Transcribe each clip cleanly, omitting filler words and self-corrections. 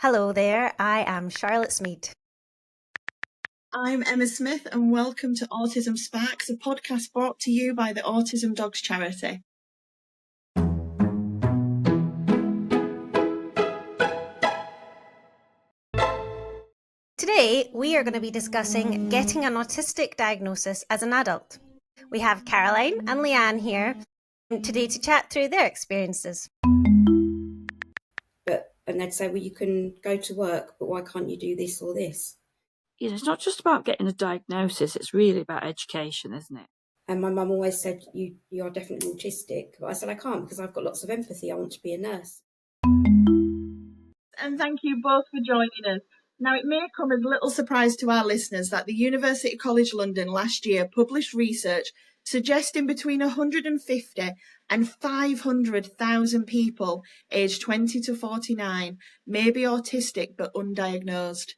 Hello there, I am Charlotte Smead. I'm Emma Smith and welcome to Autism Sparks, a podcast brought to you by the Autism Dogs charity. Today we are going to be discussing getting an autistic diagnosis as an adult. We have Caroline and Leanne here today to chat through their experiences. And they'd say, well, you can go to work, but why can't you do this or this? It's not just about getting a diagnosis, it's really about education, isn't it? And my mum always said, you are definitely autistic. But I said, I can't because I've got lots of empathy. I want to be a nurse. And thank you both for joining us. Now, it may come as little surprise to our listeners that the University College London last year published research suggesting between 150 and 500,000 people aged 20 to 49 may be autistic but undiagnosed.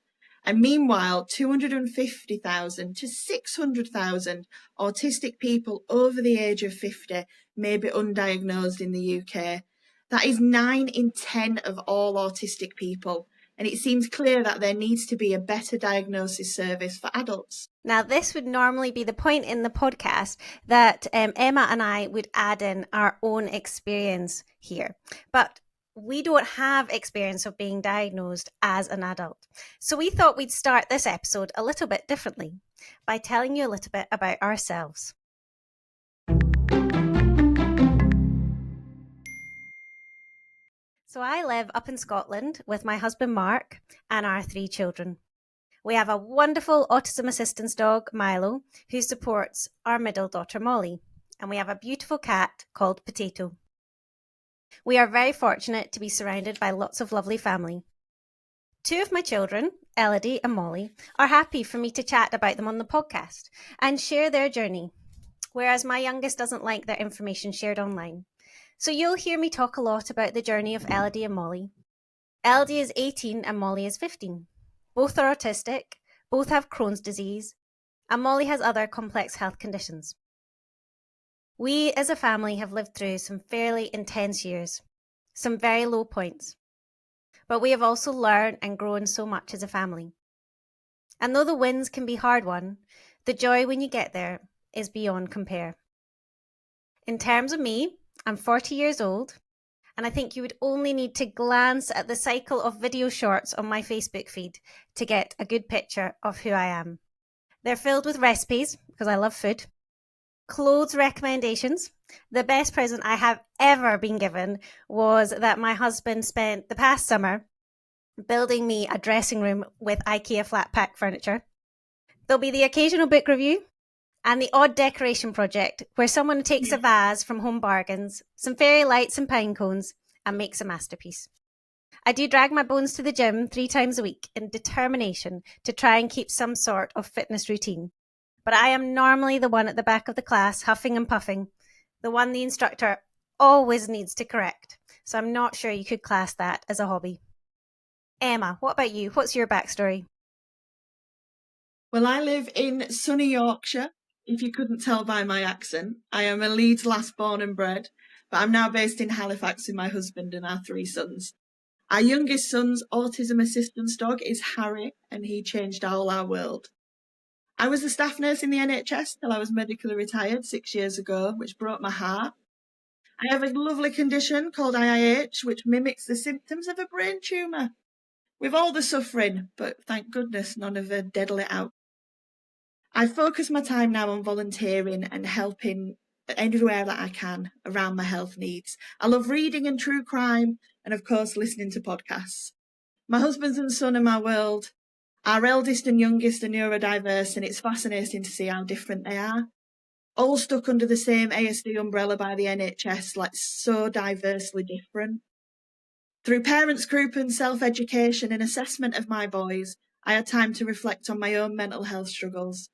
And meanwhile, 250,000 to 600,000 autistic people over the age of 50 may be undiagnosed in the UK. That is 9 in 10 of all autistic people. And it seems clear that there needs to be a better diagnosis service for adults. Now, this would normally be the point in the podcast that Emma and I would add in our own experience here. But we don't have experience of being diagnosed as an adult. So we thought we'd start this episode a little bit differently by telling you a little bit about ourselves. So I live up in Scotland with my husband Mark and our 3 children. We have a wonderful autism assistance dog, Milo, who supports our middle daughter, Molly. And we have a beautiful cat called Potato. We are very fortunate to be surrounded by lots of lovely family. 2 of my children, Elodie and Molly, are happy for me to chat about them on the podcast and share their journey, whereas my youngest doesn't like their information shared online. So you'll hear me talk a lot about the journey of Elodie and Molly. Elodie is 18 and Molly is 15. Both are autistic, both have Crohn's disease, and Molly has other complex health conditions. We as a family have lived through some fairly intense years, some very low points, but we have also learned and grown so much as a family. And though the wins can be hard won, the joy when you get there is beyond compare. In terms of me, I'm 40 years old, and I think you would only need to glance at the cycle of video shorts on my Facebook feed to get a good picture of who I am. They're filled with recipes, because I love food, clothes recommendations. The best present I have ever been given was that my husband spent the past summer building me a dressing room with IKEA flat pack furniture. There'll be the occasional book review, and the odd decoration project where someone takes a vase from Home Bargains, some fairy lights and pine cones, and makes a masterpiece. I do drag my bones to the gym 3 times a week in determination to try and keep some sort of fitness routine. But I am normally the one at the back of the class huffing and puffing, the one the instructor always needs to correct. So I'm not sure you could class that as a hobby. Emma, what about you? What's your backstory? Well, I live in sunny Yorkshire. If you couldn't tell by my accent, I am a Leeds lass born and bred, but I'm now based in Halifax with my husband and our 3 sons. Our youngest son's autism assistance dog is Harry, and he changed all our world. I was a staff nurse in the NHS till I was medically retired 6 years ago, which broke my heart. I have a lovely condition called IIH, which mimics the symptoms of a brain tumour. With all the suffering, but thank goodness none of the deadly out. I focus my time now on volunteering and helping everywhere that I can around my health needs. I love reading and true crime and, of course, listening to podcasts. My husband and son are my world. Our eldest and youngest are neurodiverse, and it's fascinating to see how different they are. All stuck under the same ASD umbrella by the NHS, like so diversely different. Through parents group and self-education and assessment of my boys, I had time to reflect on my own mental health struggles.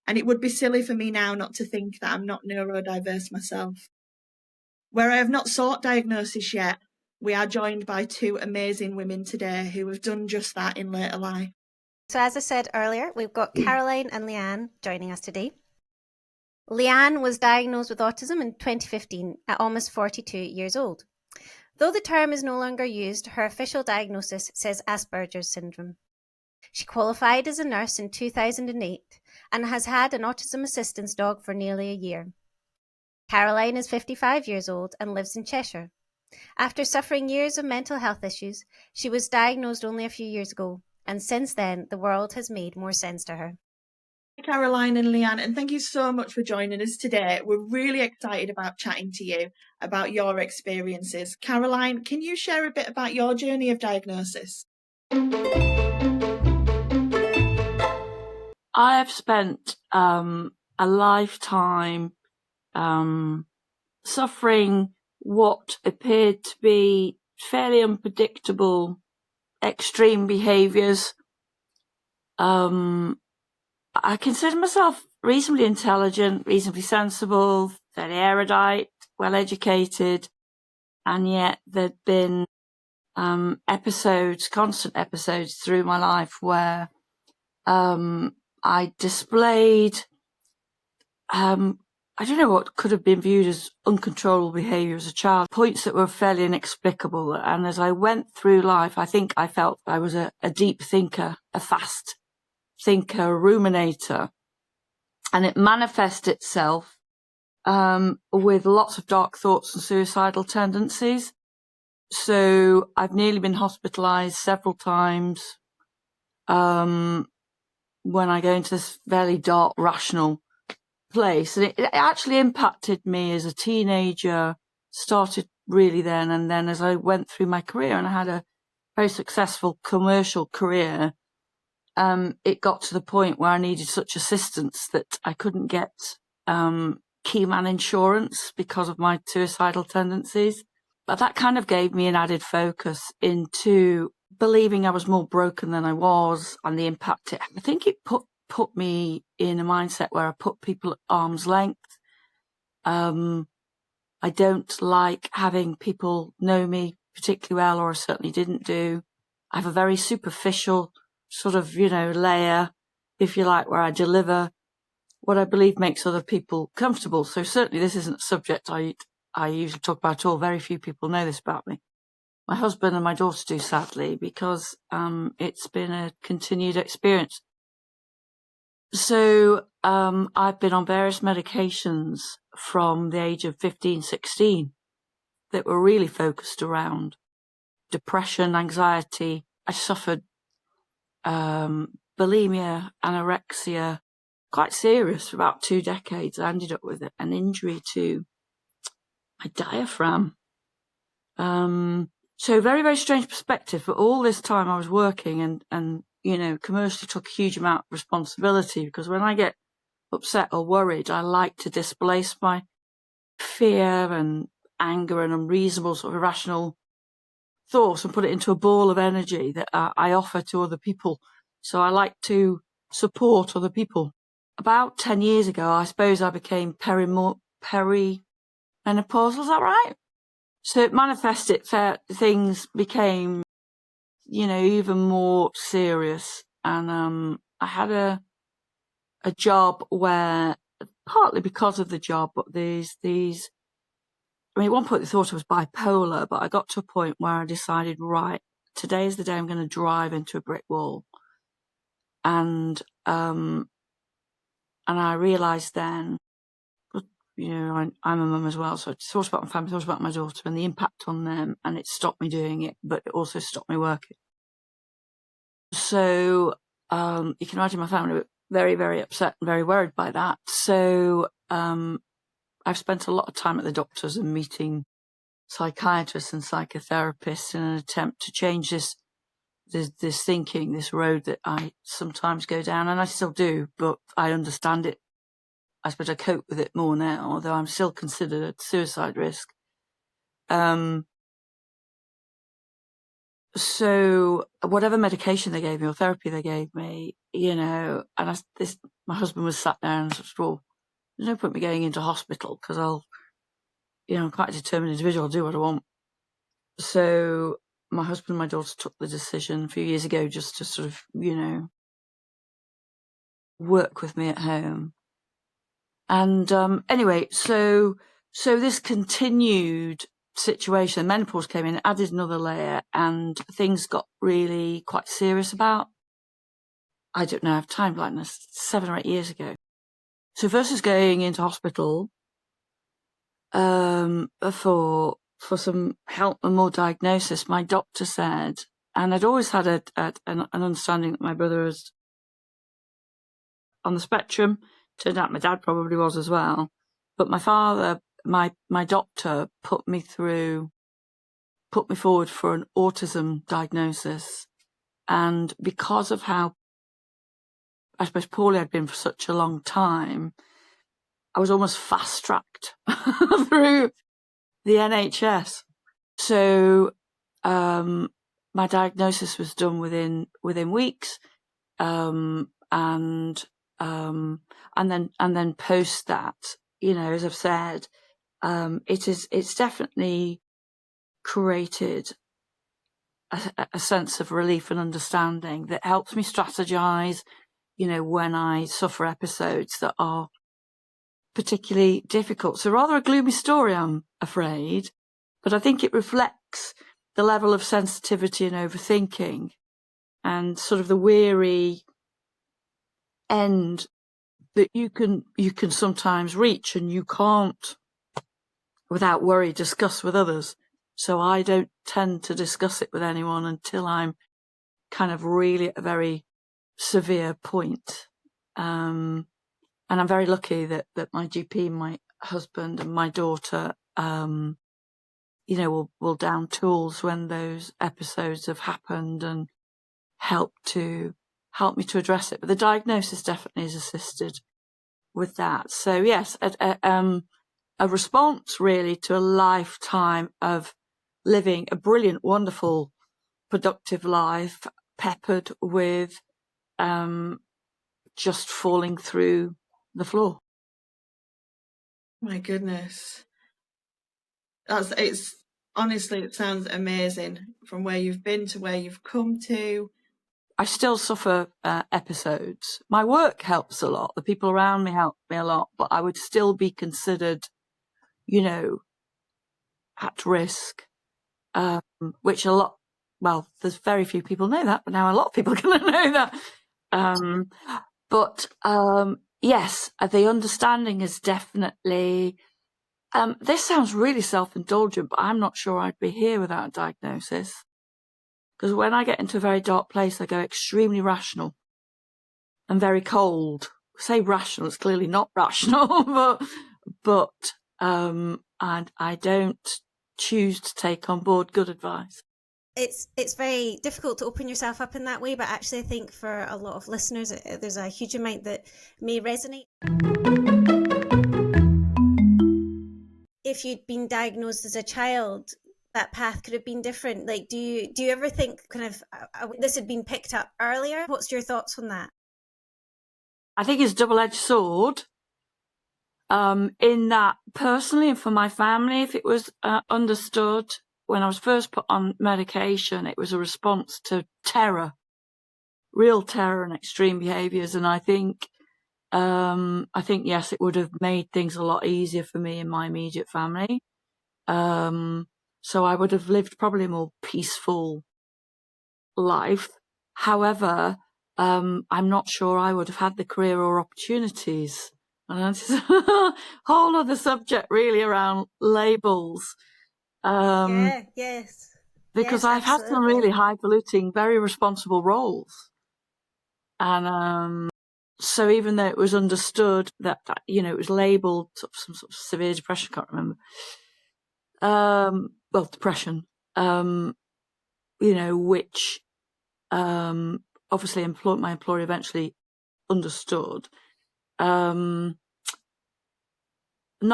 And it would be silly for me now not to think that I'm not neurodiverse myself. Where I have not sought diagnosis yet, we are joined by 2 amazing women today who have done just that in later life. So as I said earlier, we've got Caroline and Leanne joining us today. Leanne was diagnosed with autism in 2015 at almost 42 years old. Though the term is no longer used, her official diagnosis says Asperger's syndrome. She qualified as a nurse in 2008 and has had an autism assistance dog for nearly a year. Caroline is 55 years old and lives in Cheshire. After suffering years of mental health issues, she was diagnosed only a few years ago, and since then, the world has made more sense to her. Caroline and Leanne, and thank you so much for joining us today. We're really excited about chatting to you about your experiences. Caroline, can you share a bit about your journey of diagnosis? I have spent a lifetime suffering what appeared to be fairly unpredictable extreme behaviours. I consider myself reasonably intelligent, reasonably sensible, fairly erudite, well educated, and yet there'd been constant episodes through my life where I displayed I don't know what could have been viewed as uncontrollable behaviour as a child, points that were fairly inexplicable. And as I went through life, I think I felt I was a deep thinker, a fast thinker, a ruminator. And it manifests itself with lots of dark thoughts and suicidal tendencies. So I've nearly been hospitalised several times when I go into this fairly dark, rational place. And it actually impacted me as a teenager, started really then. And then as I went through my career, and I had a very successful commercial career, it got to the point where I needed such assistance that I couldn't get key man insurance because of my suicidal tendencies. But that kind of gave me an added focus into believing I was more broken than I was, and the impact I think it put me in a mindset where I put people at arm's length. I don't like having people know me particularly well, or I certainly didn't do. I have a very superficial sort of, layer, if you like, where I deliver what I believe makes other people comfortable. So certainly this isn't a subject I usually talk about at all. Very few people know this about me. My husband and my daughter do, sadly, because it's been a continued experience. So I've been on various medications from the age of 15, 16 that were really focused around depression, anxiety. I suffered bulimia, anorexia, quite serious for about 2 decades. I ended up with an injury to my diaphragm. So very, very strange perspective. But all this time I was working and commercially took a huge amount of responsibility, because when I get upset or worried, I like to displace my fear and anger and unreasonable sort of irrational thoughts and put it into a ball of energy that I offer to other people. So I like to support other people. About 10 years ago, I suppose I became perimenopausal, is that right? So it manifested, things became, even more serious. And I had a job where, partly because of the job, but at one point they thought I was bipolar, but I got to a point where I decided, right, today is the day I'm going to drive into a brick wall. And I realised then, I'm a mum as well, so I thought about my family, thought about my daughter and the impact on them, and it stopped me doing it, but it also stopped me working. So you can imagine my family were very, very upset and very worried by that. So I've spent a lot of time at the doctors and meeting psychiatrists and psychotherapists in an attempt to change this thinking, this road that I sometimes go down, and I still do, but I understand it. I suppose I cope with it more now, although I'm still considered at suicide risk. So whatever medication they gave me or therapy they gave me, and my husband was sat there and said, well, there's no point me going into hospital because I'm quite a determined individual. I'll do what I want. So my husband and my daughter took the decision a few years ago just to sort of, work with me at home. And anyway, so this continued situation, menopause came in, added another layer, and things got really quite serious about, I don't know, I have time blindness, 7 or 8 years ago. So versus going into hospital for some help and more diagnosis, my doctor said, and I'd always had an understanding that my brother was on the spectrum. Turned out my dad probably was as well. But my father, my doctor put me forward for an autism diagnosis. And because of how, I suppose, poorly I'd been for such a long time, I was almost fast-tracked through the NHS. So my diagnosis was done within weeks, and then post that, you know, as I've said, it's definitely created a sense of relief and understanding that helps me strategize, you know, when I suffer episodes that are particularly difficult. So rather a gloomy story, I'm afraid, but I think it reflects the level of sensitivity and overthinking and sort of the weary end that you can sometimes reach, and you can't, without worry, discuss with others. So I don't tend to discuss it with anyone until I'm kind of really at a very severe point. And I'm very lucky that my GP, my husband and my daughter, you know, will down tools when those episodes have happened and help me to address it. But the diagnosis definitely has assisted with that. So yes, a response really to a lifetime of living a brilliant, wonderful, productive life, peppered with just falling through the floor. My goodness. It's honestly, it sounds amazing from where you've been to where you've come to. I still suffer episodes. My work helps a lot. The people around me help me a lot, but I would still be considered, you know, at risk, which there's very few people know that, but now a lot of people are going to know that. But yes, the understanding is definitely, this sounds really self-indulgent, but I'm not sure I'd be here without a diagnosis. Because when I get into a very dark place, I go extremely rational and very cold. I say rational, it's clearly not rational, but I don't choose to take on board good advice. It's very difficult to open yourself up in that way, but actually I think for a lot of listeners, there's a huge amount that may resonate. If you'd been diagnosed as a child, that path could have been different. Like, do you ever think kind of this had been picked up earlier? What's your thoughts on that? I think it's a double-edged sword. In that, personally and for my family, if it was understood when I was first put on medication, it was a response to terror, real terror and extreme behaviours. And I think yes, it would have made things a lot easier for me and my immediate family. So I would have lived probably a more peaceful life. However, I'm not sure I would have had the career or opportunities. And that's a whole other subject really around labels. Yes. Because yes, I've had some really highfalutin, very responsible roles. And so even though it was understood that you know, it was labelled some sort of severe depression, I can't remember. Depression, you know, which obviously my employer eventually understood. Not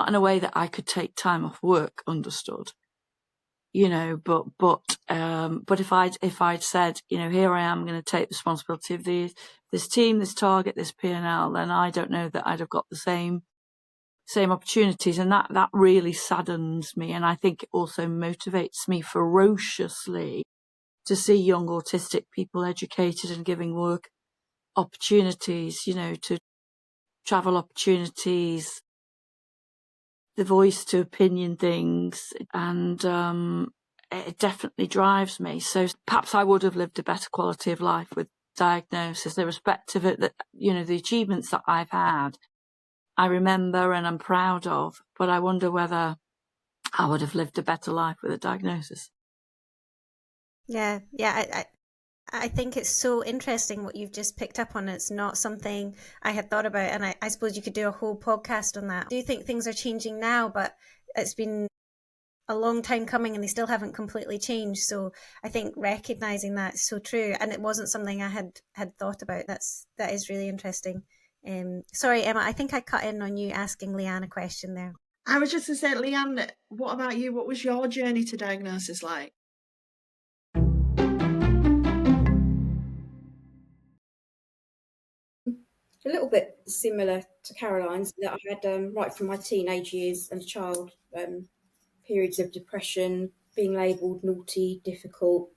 in a way that I could take time off work, understood, you know, but if I'd said, you know, here I am going to take responsibility of this team, this target, this P&L, then I don't know that I'd have got the same opportunities, and that really saddens me. And I think it also motivates me ferociously to see young autistic people educated and giving work opportunities, you know, to travel opportunities, the voice to opinion things, and it definitely drives me. So perhaps I would have lived a better quality of life with diagnosis, irrespective of that, the achievements that I've had, I remember and I'm proud of, but I wonder whether I would have lived a better life with a diagnosis. Yeah, I think it's so interesting what you've just picked up on. It's not something I had thought about, and I suppose you could do a whole podcast on that. I do think things are changing now, but it's been a long time coming and they still haven't completely changed. So I think recognizing that is so true, and it wasn't something I had thought about. That is really interesting. Sorry, Emma, I think I cut in on you asking Leanne a question there. I was just to say, Leanne, what about you? What was your journey to diagnosis like? A little bit similar to Caroline's, that I had right from my teenage years and a child, periods of depression, being labelled naughty, difficult.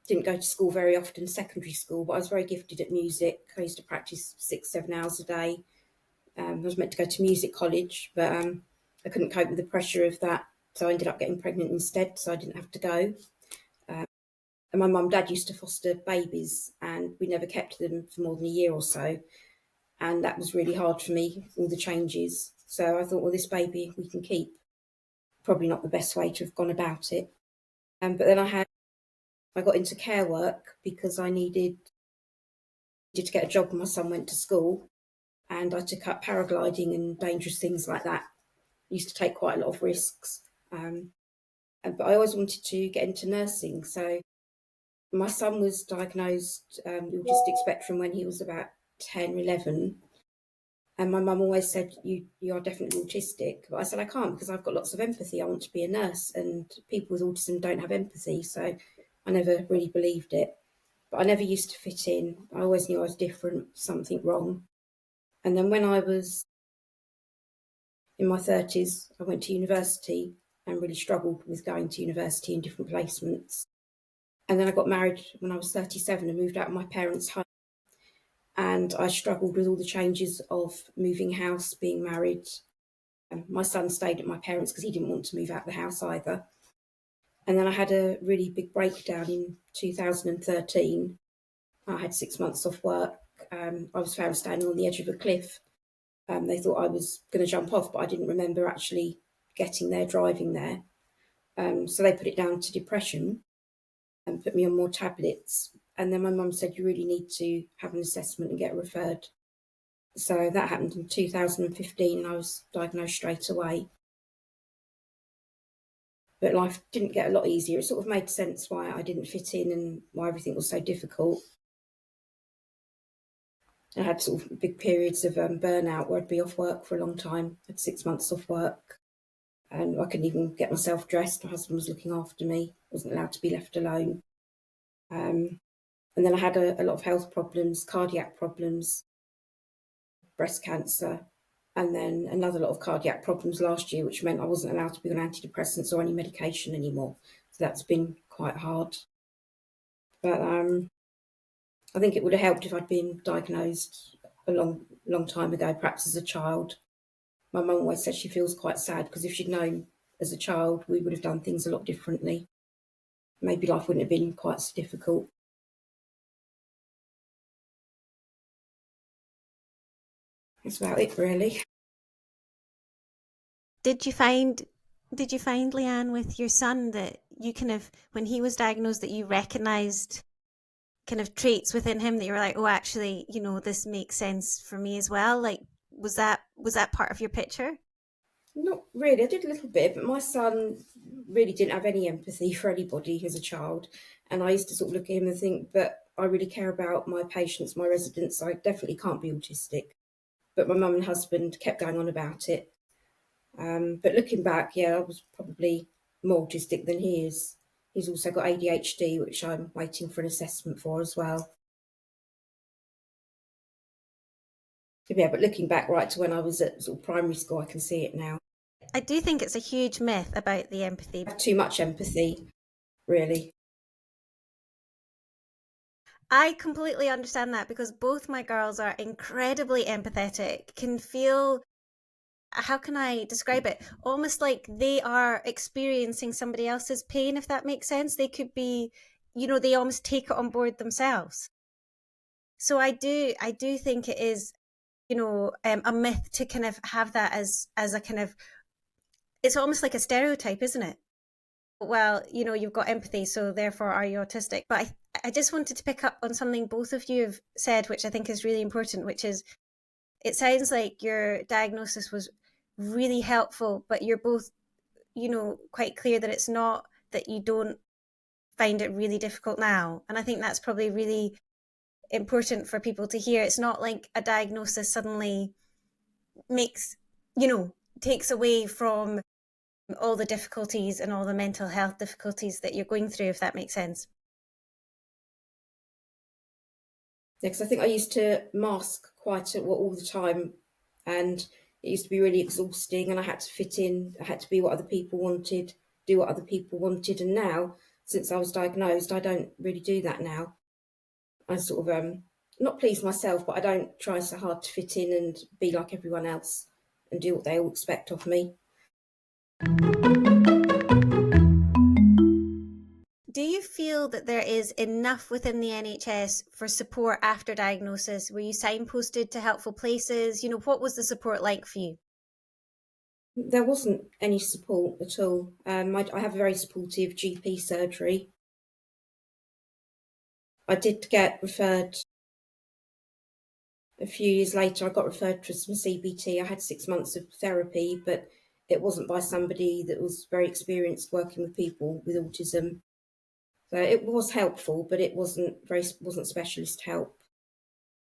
Didn't go to school very often, secondary school, but I was very gifted at music. I used to practice 6-7 hours a day. I was meant to go to music college, but I couldn't cope with the pressure of that, so I ended up getting pregnant instead, so I didn't have to go. And my mum and dad used to foster babies, and we never kept them for more than a year or so. And that was really hard for me, all the changes. So I thought, well, this baby we can keep. Probably not the best way to have gone about it. But then I got into care work because I needed to get a job when my son went to school, and I took up paragliding and dangerous things like that. I used to take quite a lot of risks. But I always wanted to get into nursing. So my son was diagnosed the autistic spectrum when he was about 10, 11. And my mum always said, you are definitely autistic. But I said, I can't because I've got lots of empathy. I want to be a nurse, and people with autism don't have empathy. So I never really believed it. But I never used to fit in. I always knew I was different, something wrong. And then when I was in my 30s, I went to university and really struggled with going to university and different placements. And then I got married when I was 37 and moved out of my parents' home. And I struggled with all the changes of moving house, being married. My son stayed at my parents because he didn't want to move out of the house either. And then I had a really big breakdown in 2013. I had 6 months off work. I was found standing on the edge of a cliff. They thought I was going to jump off, but I didn't remember actually getting there, driving there. So they put it down to depression and put me on more tablets. And then my mum said, you really need to have an assessment and get referred. So that happened in 2015 and I was diagnosed straight away. But life didn't get a lot easier. It sort of made sense why I didn't fit in and why everything was so difficult. I had sort of big periods of burnout where I'd be off work for a long time. I had 6 months off work and I couldn't even get myself dressed. My husband was looking after me, wasn't allowed to be left alone. And then I had a lot of health problems, cardiac problems, breast cancer, and then another lot of cardiac problems last year, which meant I wasn't allowed to be on antidepressants or any medication anymore. So that's been quite hard. But I think it would have helped if I'd been diagnosed a long time ago, perhaps as a child. My mum always said she feels quite sad because if she'd known as a child, we would have done things a lot differently. Maybe life wouldn't have been quite so difficult. That's about it, really. Did you find, Leanne, with your son that you kind of, when he was diagnosed, that you recognised kind of traits within him that you were like, oh, actually, this makes sense for me as well? Like, was that part of your picture? Not really. I did a little bit, but my son really didn't have any empathy for anybody as a child. And I used to sort of look at him and think, but I really care about my patients, my residents. I definitely can't be autistic. But my mum and husband kept going on about it. But looking back, yeah, I was probably more autistic than he is. He's also got ADHD, which I'm waiting for an assessment for as well. Yeah, but looking back right to when I was at sort of primary school, I can see it now. I do think it's a huge myth about the empathy. I have too much empathy, really. I completely understand that because both my girls are incredibly empathetic, can feel how can I describe it? Almost like they are experiencing somebody else's pain, if that makes sense. They could be, they almost take it on board themselves. So I do think it is, a myth to kind of have that as a kind of, it's almost like a stereotype, isn't it? Well, you've got empathy, so therefore are you autistic? But I just wanted to pick up on something both of you have said, which I think is really important, which is, it sounds like your diagnosis was really helpful, but you're both, quite clear that it's not that you don't find it really difficult now. And I think that's probably really important for people to hear. It's not like a diagnosis suddenly makes, takes away from all the difficulties and all the mental health difficulties that you're going through, if that makes sense. Yeah, because I think I used to mask quite all the time, and it used to be really exhausting, and I had to fit in, I had to be what other people wanted, do what other people wanted. And now, since I was diagnosed, I don't really do that now. I sort of not please myself, but I don't try so hard to fit in and be like everyone else and do what they all expect of me. Do you feel that there is enough within the NHS for support after diagnosis? Were you signposted to helpful places? What was the support like for you? There wasn't any support at all. I have a very supportive GP surgery. I did get referred a few years later. I got referred to some CBT. I had 6 months of therapy, but it wasn't by somebody that was very experienced working with people with autism. So it was helpful, but it wasn't specialist help.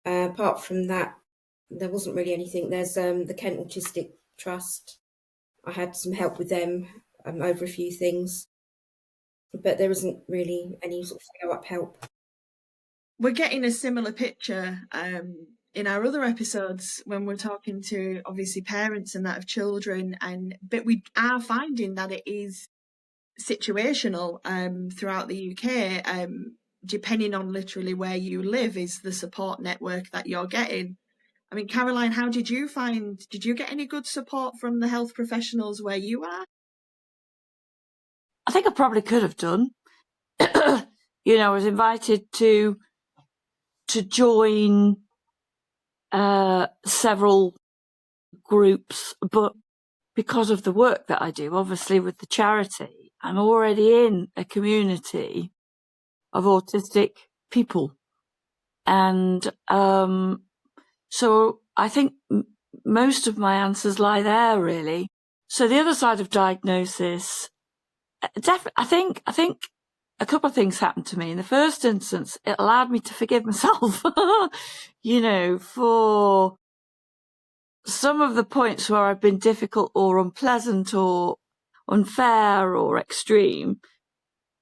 Apart from that, there wasn't really anything. There's the Kent Autistic Trust. I had some help with them over a few things, but there isn't really any sort of follow-up help. We're getting a similar picture in our other episodes when we're talking to obviously parents and that of children, but we are finding that it is situational throughout the UK. Depending on literally where you live is the support network that you're getting. I mean, Caroline, how did you get any good support from the health professionals where you are? I think I probably could have done. I was invited to join several groups, but because of the work that I do, obviously with the charity, I'm already in a community of autistic people. And so I think most of my answers lie there, really. So the other side of diagnosis, I think a couple of things happened to me. In the first instance, it allowed me to forgive myself, for some of the points where I've been difficult or unpleasant or unfair or extreme,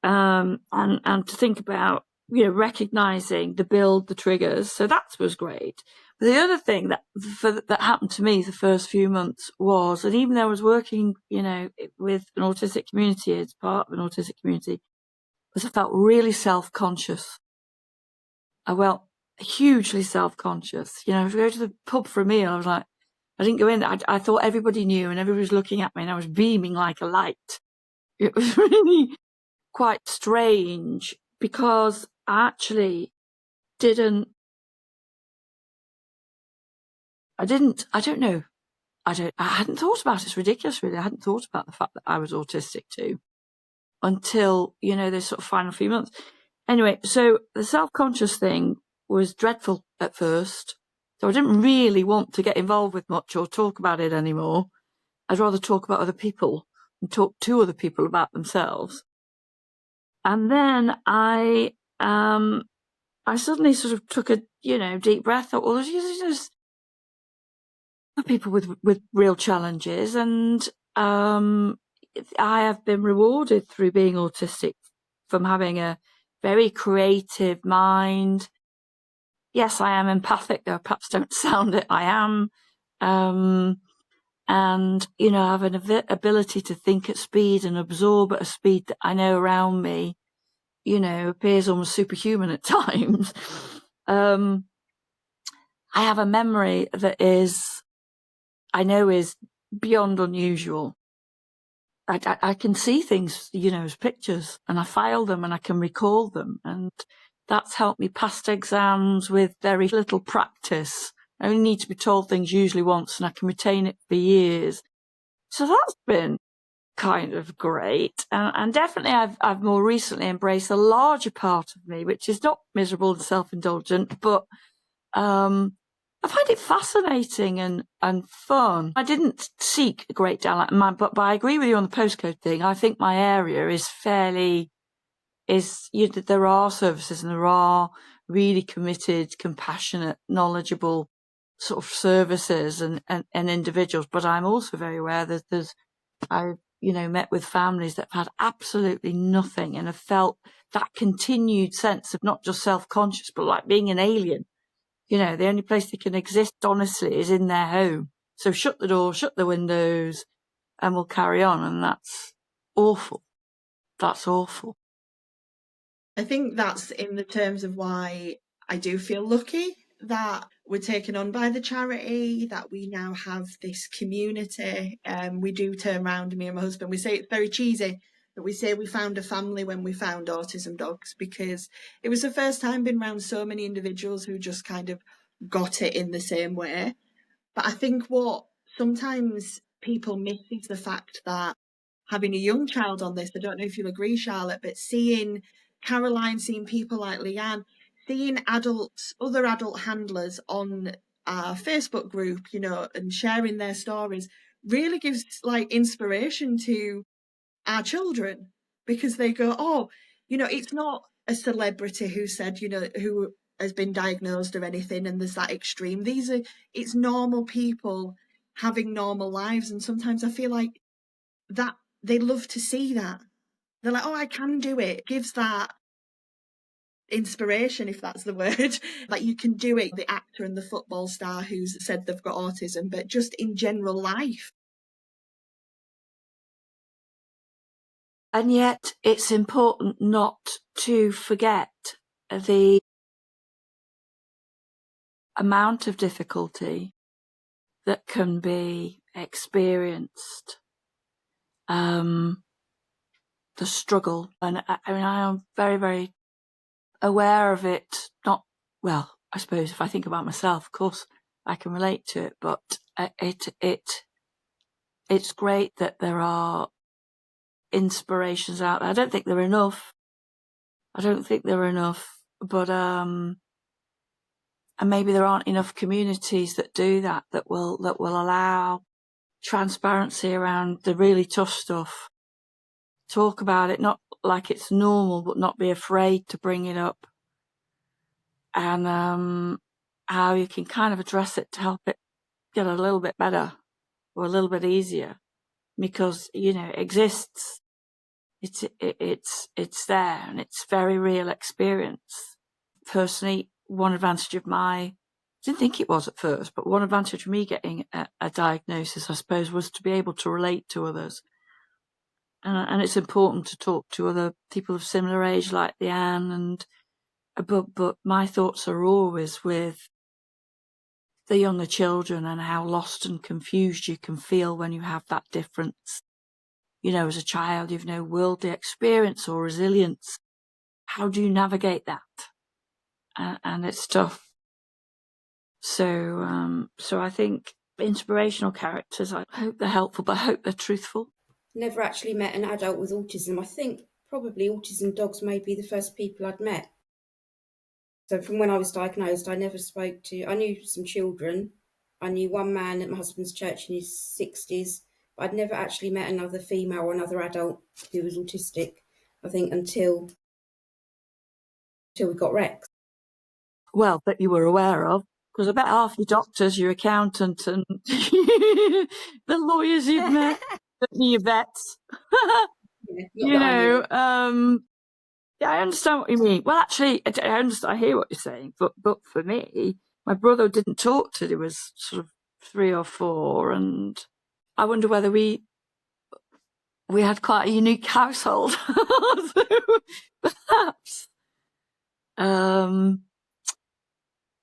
and to think about, recognizing the build, the triggers. So that was great. But the other thing that happened to me the first few months was, and even though I was working, with an autistic community, as part of an autistic community, was I felt really self-conscious. I felt hugely self-conscious. If I go to the pub for a meal, I was like, I didn't go in. I thought everybody knew and everybody was looking at me and I was beaming like a light. It was really quite strange because I actually I hadn't thought about it. It's ridiculous, really. I hadn't thought about the fact that I was autistic too until, those sort of final few months. Anyway, so the self-conscious thing was dreadful at first. So I didn't really want to get involved with much or talk about it anymore. I'd rather talk about other people and talk to other people about themselves. And then I suddenly sort of took a, deep breath, thought, well, there's people with real challenges. And I have been rewarded through being autistic from having a very creative mind. Yes, I am empathic, though I perhaps don't sound it. I am. And, I have an ability to think at speed and absorb at a speed that I know around me, appears almost superhuman at times. I have a memory that is beyond unusual. I can see things, as pictures, and I file them and I can recall them. And that's helped me pass exams with very little practice. I only need to be told things usually once and I can retain it for years. So that's been kind of great. And definitely I've more recently embraced a larger part of me, which is not miserable and self-indulgent, but I find it fascinating and fun. I didn't seek a great deal, but I agree with you on the postcode thing. I think my area is there are services and there are really committed, compassionate, knowledgeable sort of services and individuals. But I'm also very aware that I've met with families that have had absolutely nothing and have felt that continued sense of not just self-conscious, but like being an alien. The only place they can exist honestly is in their home. So shut the door, shut the windows, and we'll carry on. And that's awful. That's awful. I think that's in the terms of why I do feel lucky that we're taken on by the charity, that we now have this community. We do turn around, me and my husband, we say it's very cheesy, but we say we found a family when we found Autism Dogs, because it was the first time being around so many individuals who just kind of got it in the same way. But I think what sometimes people miss is the fact that having a young child on this, I don't know if you'll agree, Charlotte, but seeing Caroline, seeing people like Leanne, seeing other adult handlers on our Facebook group, and sharing their stories really gives inspiration to our children, because they go, oh, it's not a celebrity who said, who has been diagnosed or anything, and there's that extreme. It's normal people having normal lives, and sometimes I feel like that they love to see that. They're like, oh, I can do it. It gives that inspiration, if that's the word. Like, you can do it. The actor and the football star who's said they've got autism, but just in general life. And yet it's important not to forget the amount of difficulty that can be experienced, the struggle. And I am very, very aware of it. I suppose if I think about myself, of course, I can relate to it, but it's great that there are inspirations out there. I don't think they're enough, but and maybe there aren't enough communities that do that will allow transparency around the really tough stuff. Talk about it, not like it's normal, but not be afraid to bring it up, and how you can kind of address it to help it get a little bit better or a little bit easier, because it exists. It's there, and it's very real experience. Personally, one advantage of I didn't think it was at first, but one advantage of me getting a diagnosis, I suppose, was to be able to relate to others. And it's important to talk to other people of similar age, like Leanne, but my thoughts are always with the younger children and how lost and confused you can feel when you have that difference. As a child, you've no worldly experience or resilience. How do you navigate that? And it's tough. So I think inspirational characters, I hope they're helpful, but I hope they're truthful. Never actually met an adult with autism. I think probably Autism Dogs may be the first people I'd met. So from when I was diagnosed, I never spoke to... I knew some children. I knew one man at my husband's church in his 60s, but I'd never actually met another female or another adult who was autistic, I think, until we got Rex. Well, that you were aware of, because I bet half your doctors, your accountant, and the lawyers you've met, your vets. Yeah, I understand what you mean. Well, actually, I hear what you're saying, but for me, my brother didn't talk till he was sort of 3 or 4, and I wonder whether we had quite a unique household. So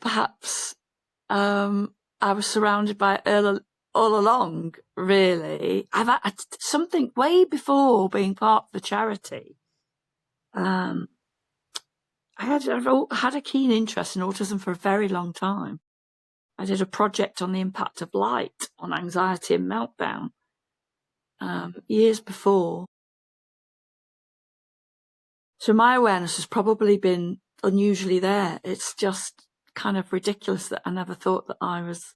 perhaps I was surrounded by all along, really. I've had something way before being part of the charity. I've had a keen interest in autism for a very long time. I did a project on the impact of light on anxiety and meltdown years before. So my awareness has probably been unusually there. It's just kind of ridiculous that I never thought that I was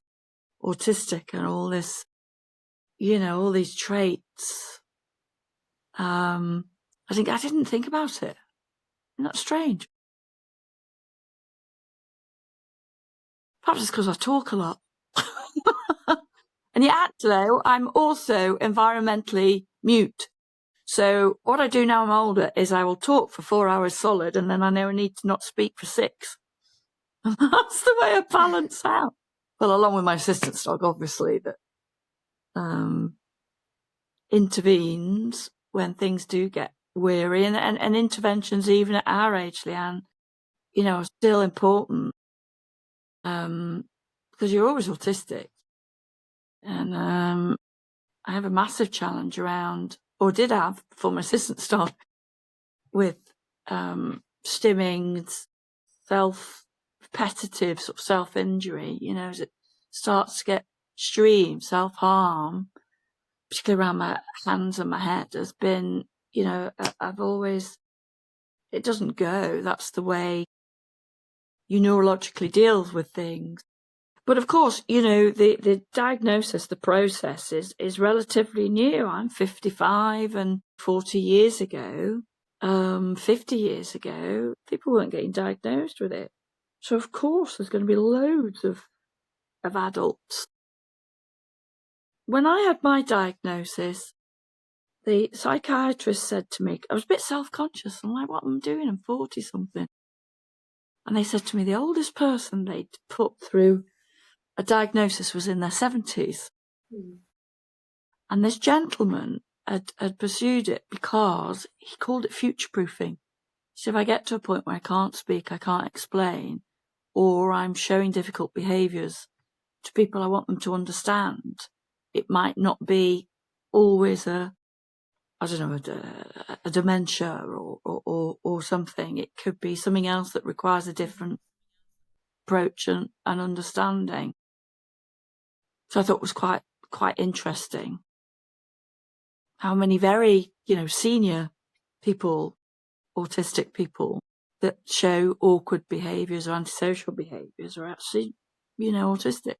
autistic and all this, all these traits. I didn't think about it. Isn't that strange? Perhaps it's because I talk a lot. And yet, actually, I'm also environmentally mute. So what I do now I'm older is I will talk for 4 hours solid, and then I know I need to not speak for 6. And that's the way I balance out. Well, along with my assistance dog, obviously, that intervenes when things do get weary, and interventions even at our age, Leanne, are still important, because you're always autistic. And I have a massive challenge around, or did have before my assistance dog, with stimming, repetitive sort of self-injury, as it starts to get extreme, self-harm, particularly around my hands and my head, has been, I've always, it doesn't go. That's the way you neurologically deals with things. But of course, the diagnosis, the process is relatively new. I'm 55, and 40 years ago, 50 years ago, people weren't getting diagnosed with it. So of course there's going to be loads of adults. When I had my diagnosis, the psychiatrist said to me, I was a bit self-conscious. I'm like, what am I doing? I'm 40 something. And they said to me, the oldest person they'd put through a diagnosis was in their 70s. And this gentleman had pursued it because he called it future-proofing. So if I get to a point where I can't speak, I can't explain, or I'm showing difficult behaviours to people I want them to understand, it might not be always a dementia or something. It could be something else that requires a different approach and understanding. So I thought it was quite interesting how many very, senior people, autistic people, that show awkward behaviours or antisocial behaviours are actually, autistic.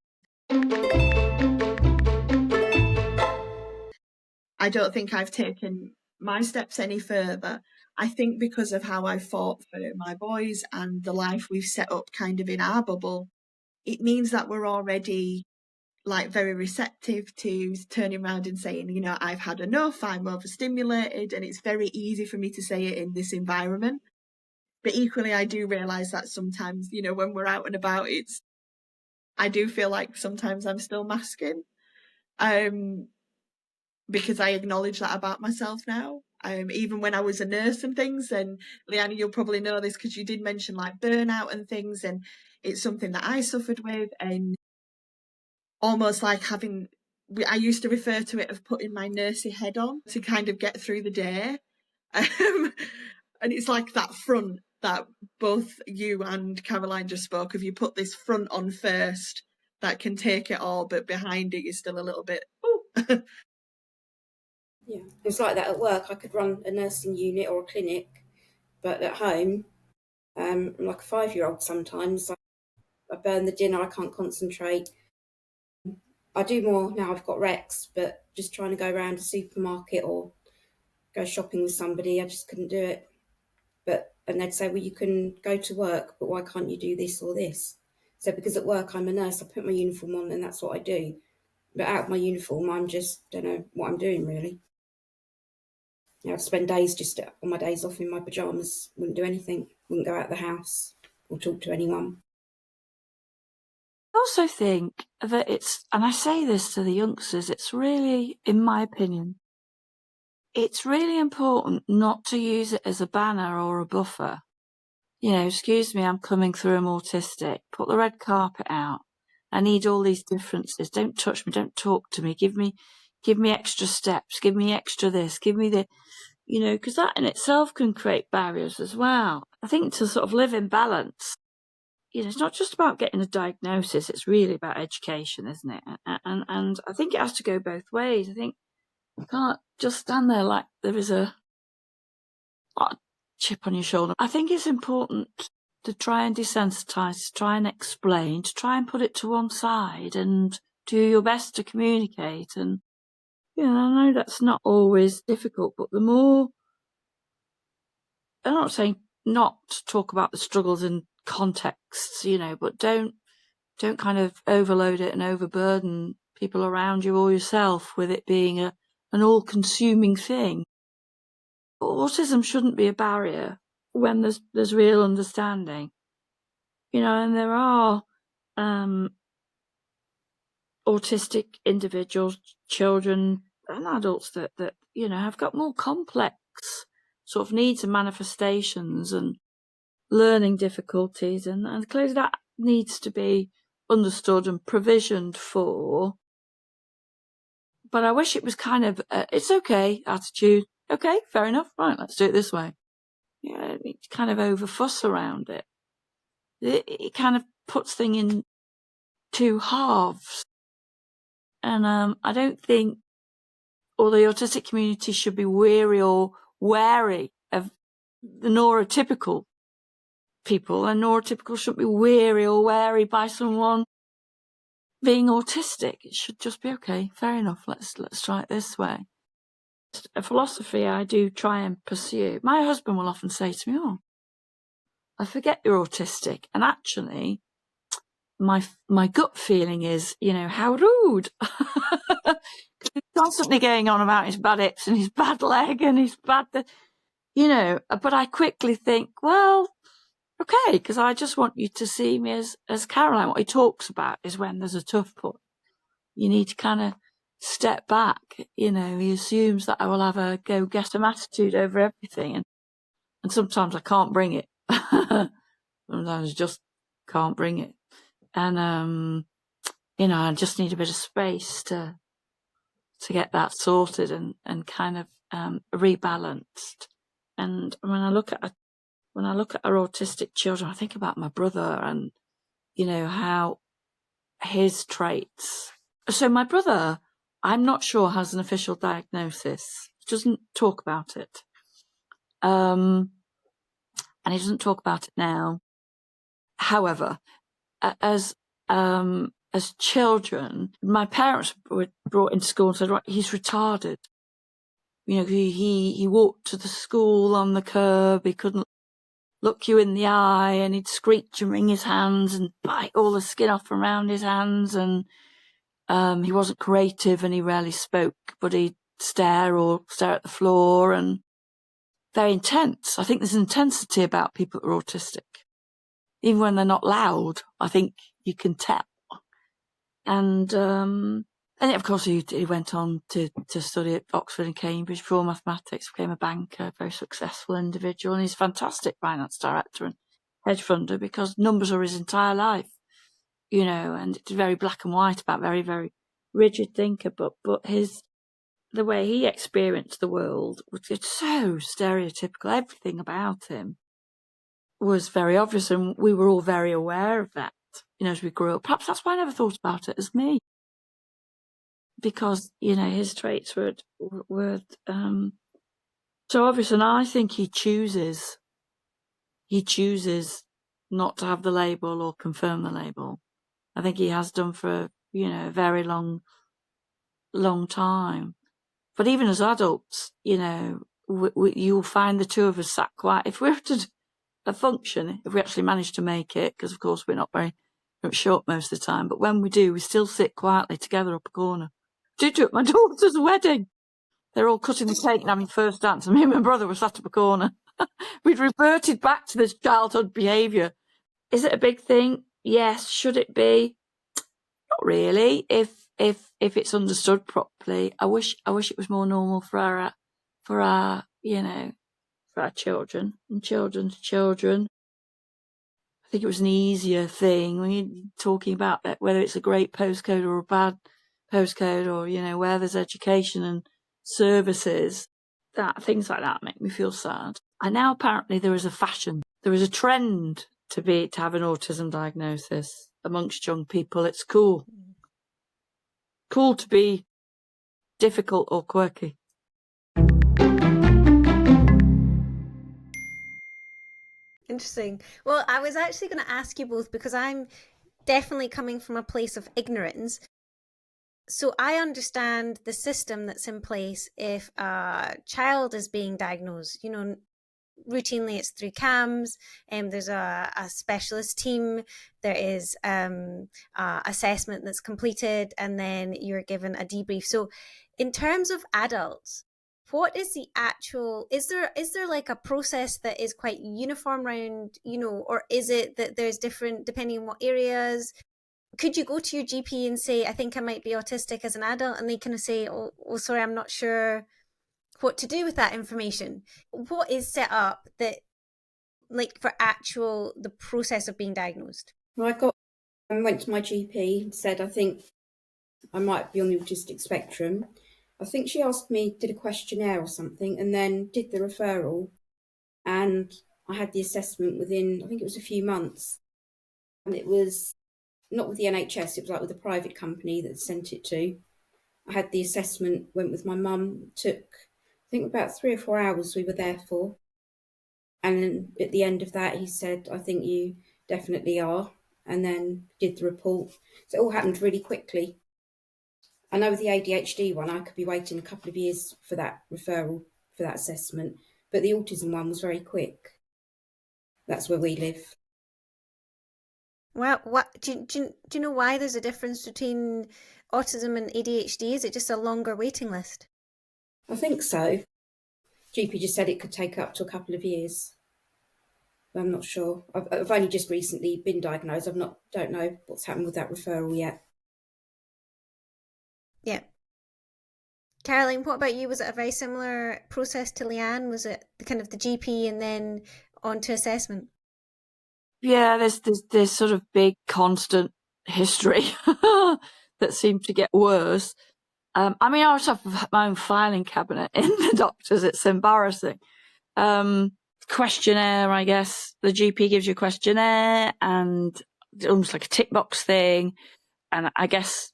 I don't think I've taken my steps any further. I think because of how I fought for my boys and the life we've set up kind of in our bubble, it means that we're already very receptive to turning around and saying, I've had enough, I'm overstimulated, and it's very easy for me to say it in this environment. But equally, I do realise that sometimes, when we're out and about, I do feel like sometimes I'm still masking, because I acknowledge that about myself now. Even when I was a nurse and things, and Leanne, you'll probably know this because you did mention burnout and things, and it's something that I suffered with, and almost like I used to refer to it of putting my nursey head on to kind of get through the day. And it's like that front that both you and Caroline just spoke of. You put this front on first that can take it all, but behind it you're still a little bit, ooh. Yeah, it's like that at work. I could run a nursing unit or a clinic, but at home, I'm like a 5-year-old sometimes. I burn the dinner, I can't concentrate. I do more now I've got Rex, but just trying to go around a supermarket or go shopping with somebody, I just couldn't do it. And they'd say, well, you can go to work, but why can't you do this or this? So because at work I'm a nurse, I put my uniform on and that's what I do. But out of my uniform, I'm just don't know what I'm doing really. I'd spend days just on my days off in my pyjamas, wouldn't do anything, wouldn't go out of the house or talk to anyone. I also think that and I say this to the youngsters, it's really, in my opinion, it's really important not to use it as a banner or a buffer. Excuse me, I'm coming through, I'm autistic. Put the red carpet out I need all these differences. Don't touch me. Don't talk to me. Give me extra steps. Give me extra this. Give me the, because that in itself can create barriers as well. I think to sort of live in balance, it's not just about getting a diagnosis. It's really about education, isn't it? And I think it has to go both ways. I think you can't just stand there like there is a chip on your shoulder. I think it's important to try and desensitize, to try and explain, to try and put it to one side and do your best to communicate. And, I know that's not always difficult, but the more, I'm not saying not to talk about the struggles and contexts, but don't kind of overload it and overburden people around you or yourself with it being an all-consuming thing. Autism shouldn't be a barrier when there's real understanding, and there are autistic individuals, children and adults that have got more complex sort of needs and manifestations and learning difficulties, and clearly that needs to be understood and provisioned for. But I wish it was kind of it's okay attitude. Okay, fair enough. Right, let's do it this way. It's kind of over fuss around it. It kind of puts things in two halves. And I don't think all the autistic community should be weary or wary of the neurotypical people, and neurotypical shouldn't be weary or wary by someone being autistic. It should just be okay, fair enough, let's try it this way. A philosophy I do try and pursue. My husband will often say to me, "Oh, I forget you're autistic," and actually my gut feeling is, how rude. He's constantly going on about his bad hips and his bad leg and his bad, but I quickly think, well, okay, because I just want you to see me as Caroline. What he talks about is when there's a tough point, you need to kind of step back. He assumes that I will have a go-get-em attitude over everything, and sometimes I can't bring it. Sometimes I just can't bring it. And, I just need a bit of space to get that sorted and kind of rebalanced. And when I look at our autistic children, I think about my brother and, how his traits. So my brother, I'm not sure, has an official diagnosis. He doesn't talk about it. And he doesn't talk about it now. However, as children, my parents were brought into school and said, right, he's retarded. He walked to the school on the curb, he couldn't look you in the eye, and he'd screech and wring his hands and bite all the skin off around his hands, and he wasn't creative and he rarely spoke, but he'd stare at the floor, and very intense. I think there's an intensity about people that are autistic. Even when they're not loud, I think you can tell. And of course he went on to study at Oxford and Cambridge for mathematics, became a banker, very successful individual, and he's a fantastic finance director and hedge funder because numbers are his entire life, and it's very black and white about very, very rigid thinker, but the way he experienced the world was so stereotypical. Everything about him was very obvious, and we were all very aware of that, as we grew up. Perhaps that's why I never thought about it as me, because his traits were so obvious, and I think he chooses not to have the label or confirm the label. I think he has done for a very long time. But even as adults, you'll find the two of us sat quiet. If we were to a function, if we actually manage to make it, because of course we're not very short most of the time, but when we do, we still sit quietly together up a corner. Did you at my daughter's wedding? They're all cutting the cake and having first dance, and me and my brother were sat up a corner. We'd reverted back to this childhood behaviour. Is it a big thing? Yes. Should it be? Not really. If it's understood properly, I wish it was more normal for our children and children's children. I think it was an easier thing when you're talking about that, whether it's a great postcode or a bad postcode, or, you know, where there's education and services, that things like that make me feel sad. And now apparently there is a fashion, there is a trend to have an autism diagnosis amongst young people. It's cool to be difficult or quirky. Interesting. Well, I was actually going to ask you both, because I'm definitely coming from a place of ignorance. So I understand the system that's in place if a child is being diagnosed. You know, routinely it's through CAMS, and there's a specialist team, there is assessment that's completed, and then you're given a debrief. So in terms of adults, what is the actual, is there like a process that is quite uniform around, you know, or is it that there's different depending on what areas? Could you go to your GP and say, I think I might be autistic as an adult, and they kind of say, oh sorry, I'm not sure what to do with that information? What is set up that, like, for actual the process of being diagnosed? Well, I went to my GP and said I think I might be on the autistic spectrum. I think she asked me, did a questionnaire or something, and then did the referral, and I had the assessment within, I think it was a few months, and it was not with the NHS, it was like with a private company that sent it to. I had the assessment, went with my mum, took, I think about 3 or 4 hours we were there for. And then at the end of that, he said, I think you definitely are. And then did the report. So it all happened really quickly. I know with the ADHD one, I could be waiting a couple of years for that referral, for that assessment. But the autism one was very quick. That's where we live. Well, what do you know why there's a difference between autism and ADHD? Is it just a longer waiting list? I think so. GP just said it could take up to a couple of years. I'm not sure. I've only just recently been diagnosed. Don't know what's happened with that referral yet. Yeah. Caroline, what about you? Was it a very similar process to Leanne? Was it the kind of the GP and then on to assessment? Yeah, there's sort of big constant history that seemed to get worse. I mean, I also have my own filing cabinet in the doctors. It's embarrassing. Questionnaire, I guess. The GP gives you a questionnaire and almost like a tick box thing. And I guess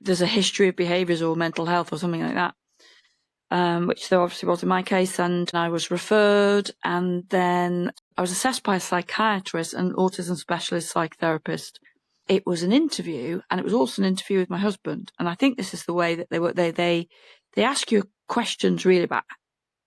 there's a history of behaviours or mental health or something like that, which there obviously was in my case. And I was referred, and then I was assessed by a psychiatrist and autism specialist psychotherapist. It was an interview, and it was also an interview with my husband. And I think this is the way that they ask you questions really about,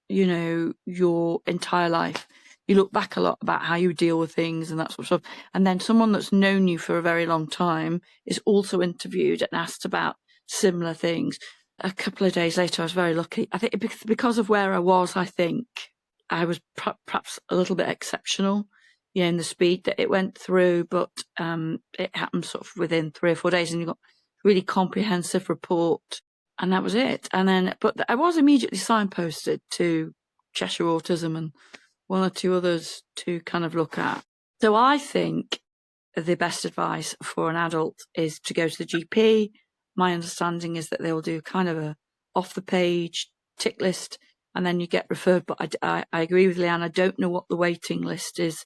you know, your entire life. You look back a lot about how you deal with things and that sort of stuff. And then someone that's known you for a very long time is also interviewed and asked about similar things. A couple of days later, I was very lucky. I think because of where I was, I think I was perhaps a little bit exceptional, you know, in the speed that it went through. But it happened sort of within 3 or 4 days, and you got a really comprehensive report. And that was it. And then, but I was immediately signposted to Cheshire Autism and one or two others to kind of look at. So I think the best advice for an adult is to go to the GP. My understanding is that they will do kind of a off the page tick list, and then you get referred. But I agree with Leanne. I don't know what the waiting list is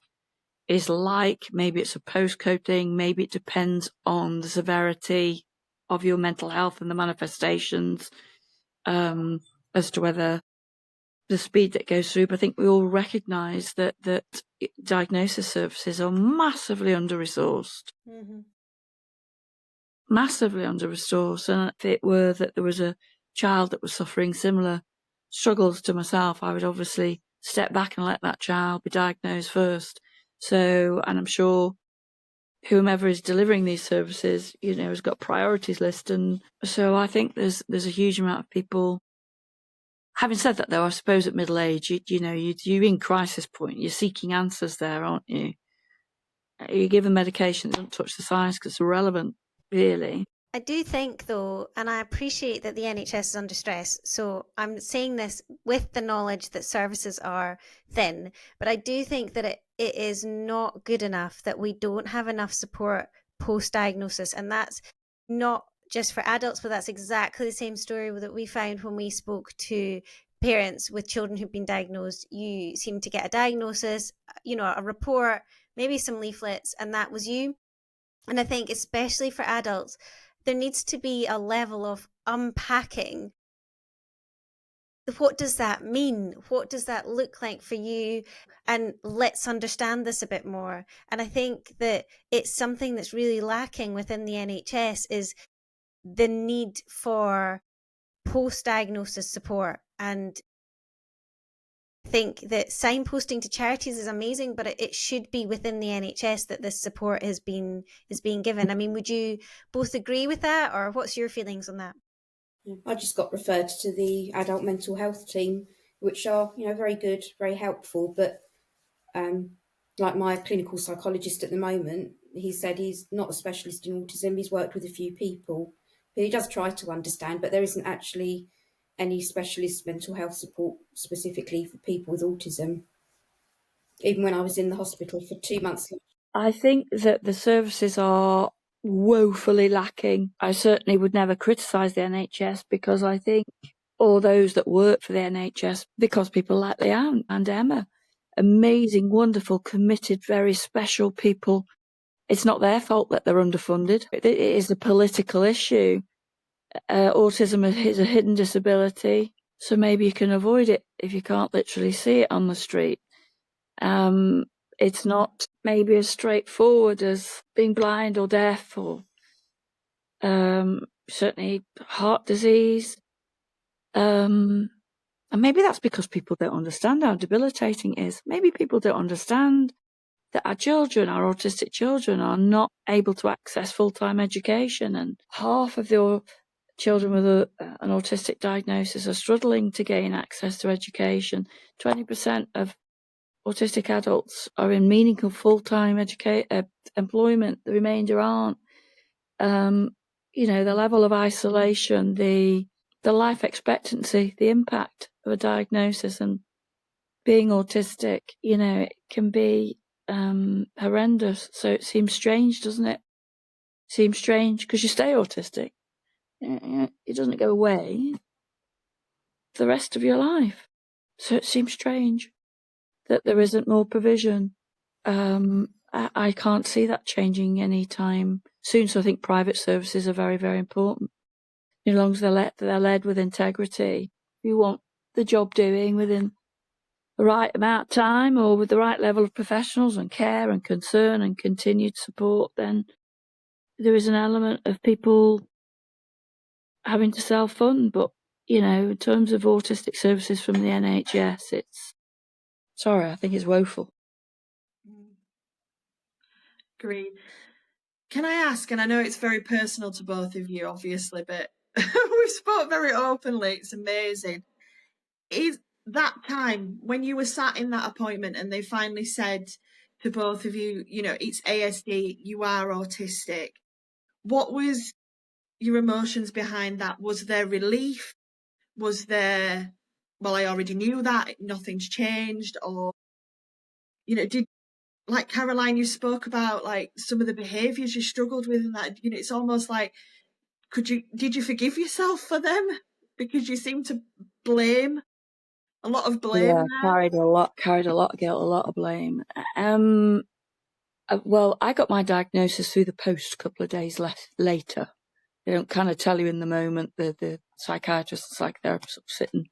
like. Maybe it's a postcode thing. Maybe it depends on the severity of your mental health and the manifestations, as to whether the speed that goes through. But I think we all recognise that diagnosis services are massively under-resourced. Mm-hmm. Massively under-resourced. And if it were that there was a child that was suffering similar struggles to myself, I would obviously step back and let that child be diagnosed first. So, and I'm sure whomever is delivering these services, you know, has got priorities list. And so I think there's a huge amount of people. Having said that, though, I suppose at middle age, you're in crisis point. You're seeking answers there, aren't you? You give a medication that doesn't touch the science because it's irrelevant, really. I do think, though, and I appreciate that the NHS is under stress. So I'm saying this with the knowledge that services are thin, but I do think that it is not good enough that we don't have enough support post diagnosis. And that's not just for adults, but that's exactly the same story that we found when we spoke to parents with children who've been diagnosed. You seem to get a diagnosis, a report, maybe some leaflets, and that was you. And I think, especially for adults, there needs to be a level of unpacking. What does that mean? What does that look like for you? And let's understand this a bit more. And I think that it's something that's really lacking within the NHS is the need for post-diagnosis support. And I think that signposting to charities is amazing, but it should be within the NHS that this support is being given. I mean, would you both agree with that, or what's your feelings on that? I just got referred to the adult mental health team, which are, very good, very helpful. But like my clinical psychologist at the moment, he said he's not a specialist in autism. He's worked with a few people, but he does try to understand. But there isn't actually any specialist mental health support specifically for people with autism. Even when I was in the hospital for 2 months. I think that the services are woefully lacking. I certainly would never criticise the NHS because I think all those that work for the NHS, because people like Leanne and Emma, amazing, wonderful, committed, very special people, it's not their fault that they're underfunded. It is a political issue. Autism is a hidden disability, so maybe you can avoid it if you can't literally see it on the street. It's not maybe as straightforward as being blind or deaf or certainly heart disease. And maybe that's because people don't understand how debilitating it is. Maybe people don't understand that our children, our autistic children, are not able to access full-time education, and half of the children with an autistic diagnosis are struggling to gain access to education. 20% of autistic adults are in meaningful full-time employment. The remainder aren't. The level of isolation, the life expectancy, the impact of a diagnosis and being autistic, it can be horrendous. So it seems strange, doesn't it? Seems strange because you stay autistic. It doesn't go away for the rest of your life. So it seems strange that there isn't more provision. I can't see that changing anytime soon. So I think private services are very, very important. As long as they're led with integrity, you want the job doing within the right amount of time or with the right level of professionals and care and concern and continued support, then there is an element of people having to self-fund. But, in terms of autistic services from the NHS, I think it's woeful. Agreed. Can I ask, and I know it's very personal to both of you, obviously, but we spoke very openly. It's amazing. Is that time when you were sat in that appointment and they finally said to both of you, it's ASD, you are autistic, what was your emotions behind that? Was there relief? Was there, well, I already knew that, nothing's changed? Or, did, like Caroline, you spoke about like some of the behaviours you struggled with and that, it's almost like, did you forgive yourself for them? Because you seem to blame, a lot of blame. Yeah, carried a lot of guilt, a lot of blame. Well, I got my diagnosis through the post a couple of days later. They don't kind of tell you in the moment. The psychiatrist and psychotherapist sitting,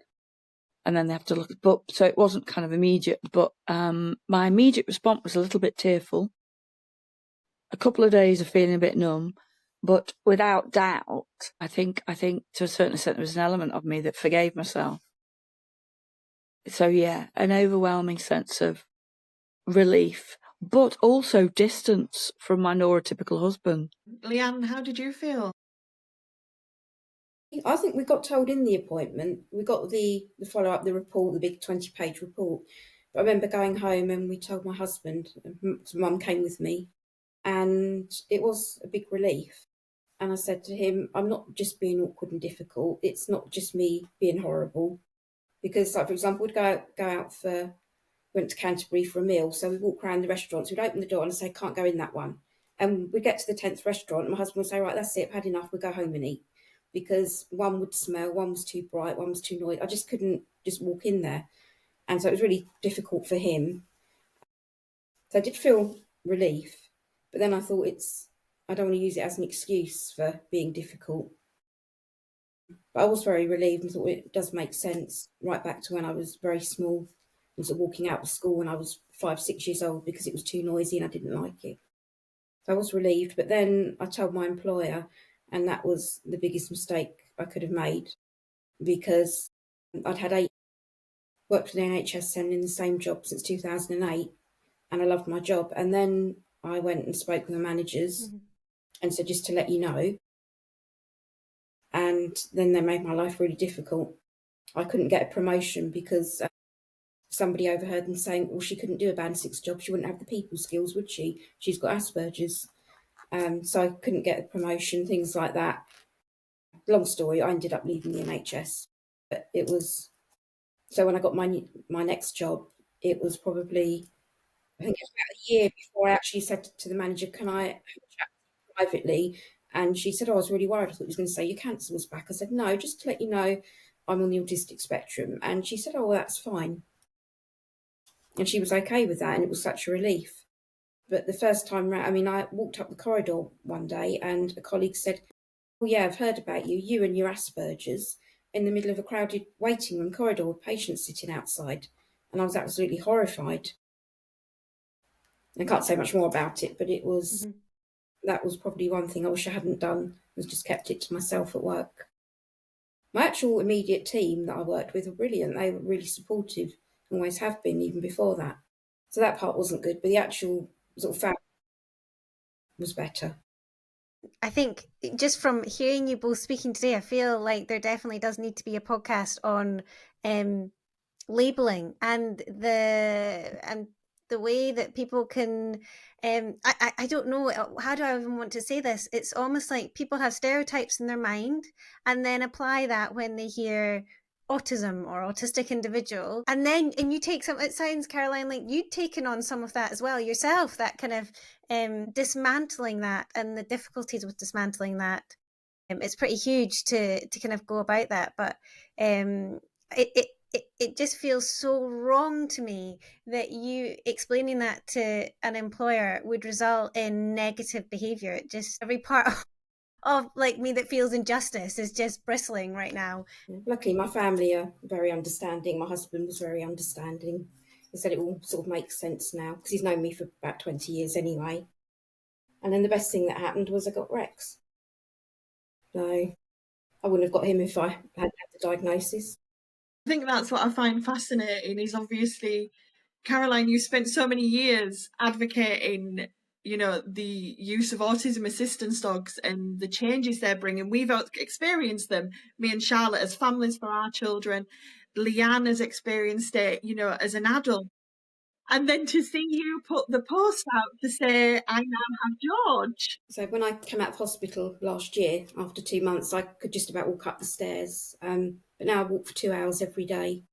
and then they have to look at book. So it wasn't kind of immediate, but my immediate response was a little bit tearful. A couple of days of feeling a bit numb, but without doubt, I think to a certain extent there was an element of me that forgave myself. So yeah, an overwhelming sense of relief, but also distance from my neurotypical husband. Leanne, how did you feel? I think we got told in the appointment, we got the follow-up, the report, the big 20-page report. But I remember going home and we told my husband, Mum came with me, and it was a big relief. And I said to him, I'm not just being awkward and difficult. It's not just me being horrible. Because, like, for example, we'd go out went to Canterbury for a meal. So we'd walk around the restaurants, we'd open the door and say, can't go in that one. And we'd get to the 10th restaurant and my husband would say, right, that's it, I've had enough, we'll go home and eat. Because one would smell, one was too bright, one was too noisy. I just couldn't just walk in there. And so it was really difficult for him. So I did feel relief. But then I thought I don't want to use it as an excuse for being difficult. But I was very relieved and thought it does make sense, right back to when I was very small and sort of walking out of school when I was 5, 6 years old because it was too noisy and I didn't like it. So I was relieved. But then I told my employer, and that was the biggest mistake I could have made, because I'd had worked for the NHS and in the same job since 2008, and I loved my job. And then I went and spoke with the managers and said, just to let you know. And then they made my life really difficult. I couldn't get a promotion because somebody overheard them saying, well, she couldn't do a band 6 job. She wouldn't have the people skills, would she? She's got Asperger's. So I couldn't get a promotion, things like that. Long story, I ended up leaving the NHS. But it was, so when I got my next job, it was probably, I think it was about a year before I actually said to the manager, can I have a chat privately? And she said, I was really worried. I thought you was going to say your cancer was back. I said, no, just to let you know, I'm on the autistic spectrum. And she said, oh, well, that's fine. And she was okay with that. And it was such a relief. But the first time round, I walked up the corridor one day and a colleague said, oh, yeah, I've heard about you and your Asperger's, in the middle of a crowded waiting room corridor with patients sitting outside. And I was absolutely horrified. I can't say much more about it, but it was, that was probably one thing I wish I hadn't done, was just kept it to myself at work. My actual immediate team that I worked with were brilliant. They were really supportive, always have been, even before that. So that part wasn't good, but the actual sort of fact was better. I think just from hearing you both speaking today, I feel like there definitely does need to be a podcast on labeling and the way that people can I don't know, how do I even want to say this? It's almost like people have stereotypes in their mind and then apply that when they hear autism or autistic individual, and you take some, it sounds, Caroline, like you'd taken on some of that as well yourself, that kind of dismantling that and the difficulties with dismantling that. It's pretty huge to kind of go about that, but it just feels so wrong to me that you explaining that to an employer would result in negative behavior. It just, every part of like me that feels injustice is just bristling right now. Luckily, my family are very understanding. My husband was very understanding. He said it all sort of makes sense now because he's known me for about 20 years anyway. And then the best thing that happened was I got Rex. So I wouldn't have got him if I hadn't had the diagnosis. I think that's what I find fascinating is, obviously, Caroline, you spent so many years advocating, the use of autism assistance dogs and the changes they're bringing. We've experienced them, me and Charlotte, as families for our children. Leanne has experienced it, as an adult. And then to see you put the post out to say, I now have George. So when I came out of hospital last year, after 2 months, I could just about walk up the stairs. But now I walk for 2 hours every day,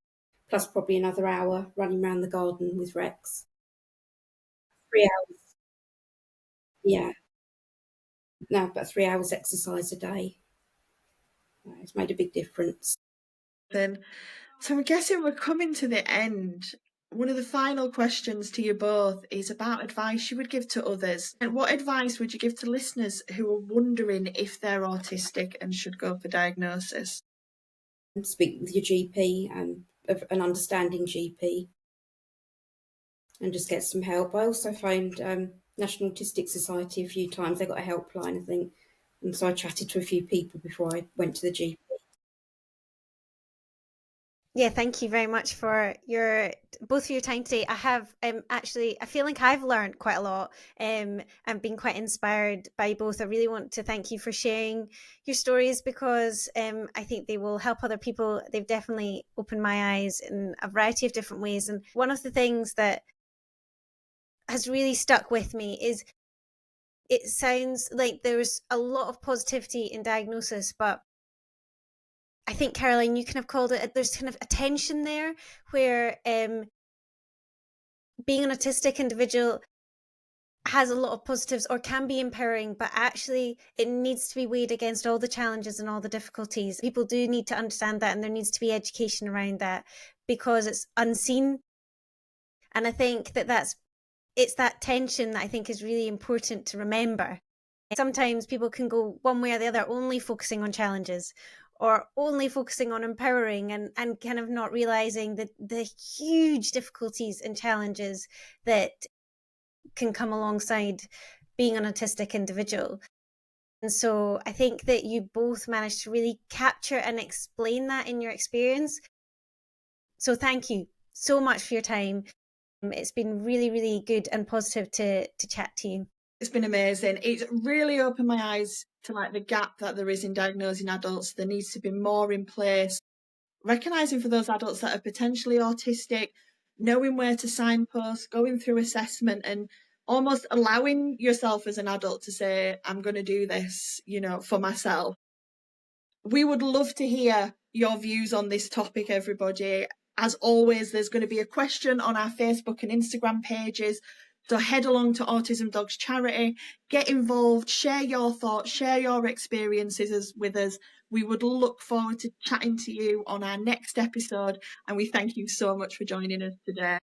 plus probably another hour running around the garden with Rex. 3 hours. Yeah. No, about 3 hours exercise a day. It's made a big difference. Then, so I'm guessing we're coming to the end. One of the final questions to you both is about advice you would give to others. And what advice would you give to listeners who are wondering if they're autistic and should go for diagnosis? Speak with your GP and an understanding GP and just get some help. I also phoned National Autistic Society a few times. They got a helpline, I think. And so I chatted to a few people before I went to the GP. Yeah, thank you very much for both for your time today. I have actually, I feel like I've learned quite a lot and been quite inspired by both. I really want to thank you for sharing your stories because I think they will help other people. They've definitely opened my eyes in a variety of different ways. And one of the things that has really stuck with me is it sounds like there's a lot of positivity in diagnosis, but I think, Caroline, you kind of called it, there's kind of a tension there where being an autistic individual has a lot of positives or can be empowering, but actually it needs to be weighed against all the challenges and all the difficulties. People do need to understand that, and there needs to be education around that because it's unseen. And I think it's that tension that I think is really important to remember. Sometimes people can go one way or the other, only focusing on challenges or only focusing on empowering, and kind of not realizing the huge difficulties and challenges that can come alongside being an autistic individual. And so I think that you both managed to really capture and explain that in your experience. So thank you so much for your time. It's been really, really good and positive to chat to you. It's been amazing. It's really opened my eyes to like the gap that there is in diagnosing adults. There needs to be more in place. Recognising for those adults that are potentially autistic, knowing where to signpost, going through assessment, and almost allowing yourself as an adult to say, I'm going to do this, for myself. We would love to hear your views on this topic, everybody. As always, there's going to be a question on our Facebook and Instagram pages. So head along to Autism Dogs Charity, get involved, share your thoughts, share your experiences with us. We would look forward to chatting to you on our next episode, and we thank you so much for joining us today.